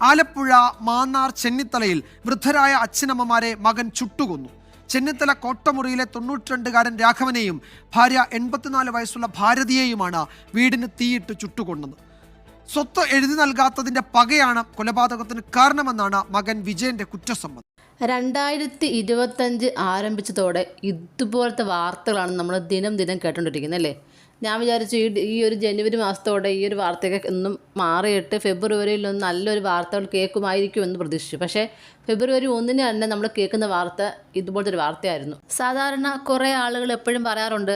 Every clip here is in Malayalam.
ആലപ്പുഴ മാന്നാർ ചെന്നിത്തലയിൽ വൃദ്ധരായ അച്ഛനമ്മമാരെ മകൻ ചുട്ടുകൊന്നു. ചെന്നിത്തല കോട്ടമുറിയിലെ 92കാരൻ രാഘവനെയും ഭാര്യ 84 വയസ്സുള്ള ഭാരതിയെയുമാണ് വീടിന് തീയിട്ട് ചുട്ടുകൊന്നത്. സ്വത്ത് എഴുതി നൽകാത്തതിന്റെ പകയാണ് കൊലപാതകത്തിന് കാരണമെന്നാണ് മകൻ വിജയന്റെ കുറ്റസമ്മതം. 2025 ആരംഭിച്ചതോടെ ഇതുപോലത്തെ വാർത്തകളാണ് നമ്മൾ ദിനം ദിനം കേട്ടുകൊണ്ടിരിക്കുന്നത് അല്ലേ. ഞാൻ വിചാരിച്ചു ഈ ഒരു ജനുവരി മാസത്തോടെ ഈ ഒരു വാർത്തയൊക്കെ ഒന്നും മാറിയിട്ട് ഫെബ്രുവരിയിലൊന്നും നല്ലൊരു വാർത്തകൾ കേൾക്കുമായിരിക്കുമെന്ന് പ്രതീക്ഷിച്ചു. പക്ഷേ ഫെബ്രുവരി 1-ന് തന്നെ നമ്മൾ കേൾക്കുന്ന വാർത്ത ഇതുപോലത്തെ ഒരു വാർത്തയായിരുന്നു. സാധാരണ കുറേ ആളുകൾ എപ്പോഴും പറയാറുണ്ട്,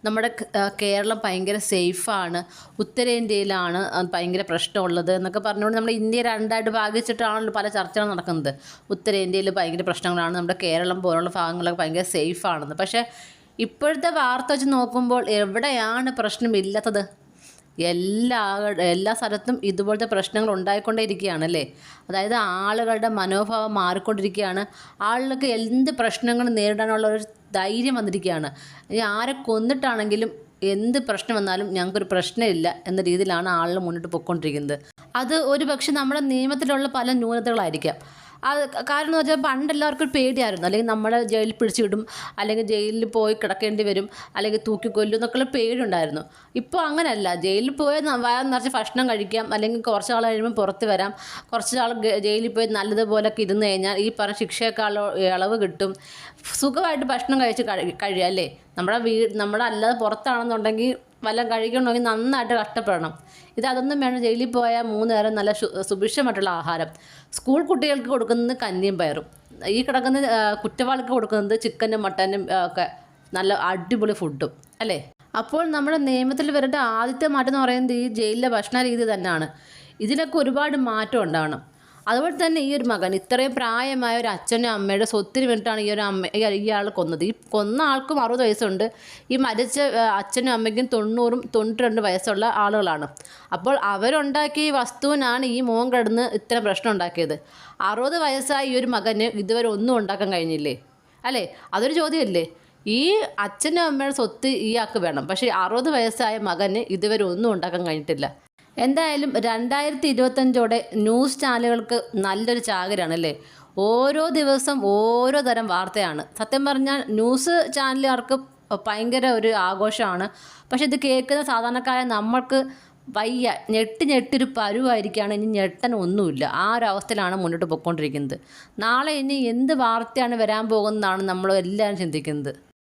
നമ്മുടെ കേരളം ഭയങ്കര സേഫാണ്, ഉത്തരേന്ത്യയിലാണ് ഭയങ്കര പ്രശ്നമുള്ളത് എന്നൊക്കെ പറഞ്ഞുകൊണ്ട് നമ്മുടെ ഇന്ത്യ രണ്ടായിട്ട് ഭാഗിച്ചിട്ടാണല്ലോ പല ചർച്ചകൾ നടക്കുന്നത്. ഉത്തരേന്ത്യയിൽ ഭയങ്കര പ്രശ്നങ്ങളാണ്, നമ്മുടെ കേരളം പോലുള്ള ഭാഗങ്ങളൊക്കെ ഭയങ്കര സേഫാണെന്ന്. പക്ഷേ ഇപ്പോഴത്തെ വാർത്ത വെച്ച് നോക്കുമ്പോൾ എവിടെയാണ് പ്രശ്നമില്ലാത്തത്? എല്ലാ സ്ഥലത്തും ഇതുപോലത്തെ പ്രശ്നങ്ങൾ ഉണ്ടായിക്കൊണ്ടേയിരിക്കുകയാണ് അല്ലേ. അതായത് ആളുകളുടെ മനോഭാവം മാറിക്കൊണ്ടിരിക്കുകയാണ്. ആളുകൾക്ക് എന്ത് പ്രശ്നങ്ങൾ നേരിടാനുള്ള ഒരു ധൈര്യം വന്നിരിക്കുകയാണ്. ആരെ കൊന്നിട്ടാണെങ്കിലും എന്ത് പ്രശ്നം വന്നാലും ഞങ്ങൾക്കൊരു പ്രശ്നമില്ല എന്ന രീതിയിലാണ് ആളുകൾ മുന്നോട്ട് പോയിക്കൊണ്ടിരിക്കുന്നത്. അത് ഒരു പക്ഷേ നമ്മുടെ നിയമത്തിലുള്ള പല ന്യൂനതകളായിരിക്കാം. അത് കാരണം എന്ന് വെച്ചാൽ പണ്ടെല്ലാവർക്കും ഒരു പേടിയായിരുന്നു. അല്ലെങ്കിൽ നമ്മളെ ജയിലിൽ പിടിച്ചു വിടും, അല്ലെങ്കിൽ ജയിലിൽ പോയി കിടക്കേണ്ടി വരും, അല്ലെങ്കിൽ തൂക്കിക്കൊല്ലും എന്നൊക്കെയുള്ള പേടിയുണ്ടായിരുന്നു. ഇപ്പോൾ അങ്ങനെയല്ല. ജയിലിൽ പോയി വയറ് നിറച്ച് ഭക്ഷണം കഴിക്കാം, അല്ലെങ്കിൽ കുറച്ച് നാൾ കഴിയുമ്പോൾ പുറത്ത് വരാം. കുറച്ച് നാൾ ജയിലിൽ പോയി നല്ലതുപോലൊക്കെ ഇരുന്ന് കഴിഞ്ഞാൽ ഈ പറഞ്ഞ ശിക്ഷയേക്കാൾ ഇളവ് കിട്ടും. സുഖമായിട്ട് ഭക്ഷണം കഴിയുക അല്ലേ. നമ്മുടെ അല്ലാതെ പുറത്താണെന്നുണ്ടെങ്കിൽ വല്ലതും കഴിക്കണമെങ്കിൽ നന്നായിട്ട് കഷ്ടപ്പെടണം. അതൊന്നും വേണം. ജയിലിൽ പോയാൽ 3 നേരം നല്ല സുഭിക്ഷമായിട്ടുള്ള ആഹാരം. സ്കൂൾ കുട്ടികൾക്ക് കൊടുക്കുന്നത് കഞ്ഞിയും പയറും. ഈ കിടക്കുന്ന കുറ്റവാളിക്ക് കൊടുക്കുന്നത് ചിക്കനും മട്ടനും ഒക്കെ നല്ല അടിപൊളി ഫുഡും അല്ലേ. അപ്പോൾ നമ്മുടെ നിയമത്തിൽ വരേണ്ട ആദ്യത്തെ മാറ്റം എന്ന് പറയുന്നത് ഈ ജയിലിലെ ഭക്ഷണ രീതി തന്നെയാണ്. ഇതിനൊക്കെ ഒരുപാട് മാറ്റം ഉണ്ടാവണം. അതുപോലെ തന്നെ ഈ ഒരു മകൻ ഇത്രയും പ്രായമായ ഒരു അച്ഛനും അമ്മയുടെ സ്വത്തിന് വേണ്ടിയിട്ടാണ് ഇയാൾ കൊന്നത്. ഈ കൊന്ന ആൾക്കും 60 വയസ്സുണ്ട്. ഈ മരിച്ച അച്ഛനും അമ്മയ്ക്കും 90-92 വയസ്സുള്ള ആളുകളാണ്. അപ്പോൾ അവരുണ്ടാക്കിയ ഈ വസ്തുവിനാണ് ഈ മോൻ കിടന്ന് ഇത്ര പ്രശ്നം ഉണ്ടാക്കിയത്. 60 വയസ്സായ ഈ ഒരു മകന് ഇതുവരെ ഒന്നും ഉണ്ടാക്കാൻ കഴിഞ്ഞില്ലേ അല്ലേ. അതൊരു ചോദ്യമല്ലേ. ഈ അച്ഛനും അമ്മയുടെ സ്വത്ത് ഇയാൾക്ക് വേണം, പക്ഷേ 60 വയസ്സായ മകന് ഇതുവരെ ഒന്നും ഉണ്ടാക്കാൻ കഴിഞ്ഞിട്ടില്ല. എന്തായാലും 2025ഓടെ ന്യൂസ് ചാനലുകൾക്ക് നല്ലൊരു ചാകരാണല്ലേ. ഓരോ ദിവസം ഓരോ തരം വാർത്തയാണ്. സത്യം പറഞ്ഞാൽ ന്യൂസ് ചാനലുകാർക്ക് ഭയങ്കര ഒരു ആഘോഷമാണ്. പക്ഷെ ഇത് കേൾക്കുന്ന സാധാരണക്കാരായ നമ്മൾക്ക് വയ്യ, ഞെട്ടിയൊരു പരുവായിരിക്കുകയാണ്. ഇനി ഞെട്ടൻ ഒന്നുമില്ല. ആ ഒരു അവസ്ഥയിലാണ് മുന്നോട്ട് പോയിക്കൊണ്ടിരിക്കുന്നത്. നാളെ ഇനി എന്ത് വാർത്തയാണ് വരാൻ പോകുന്നതാണ് നമ്മൾ എല്ലാവരും ചിന്തിക്കുന്നത്.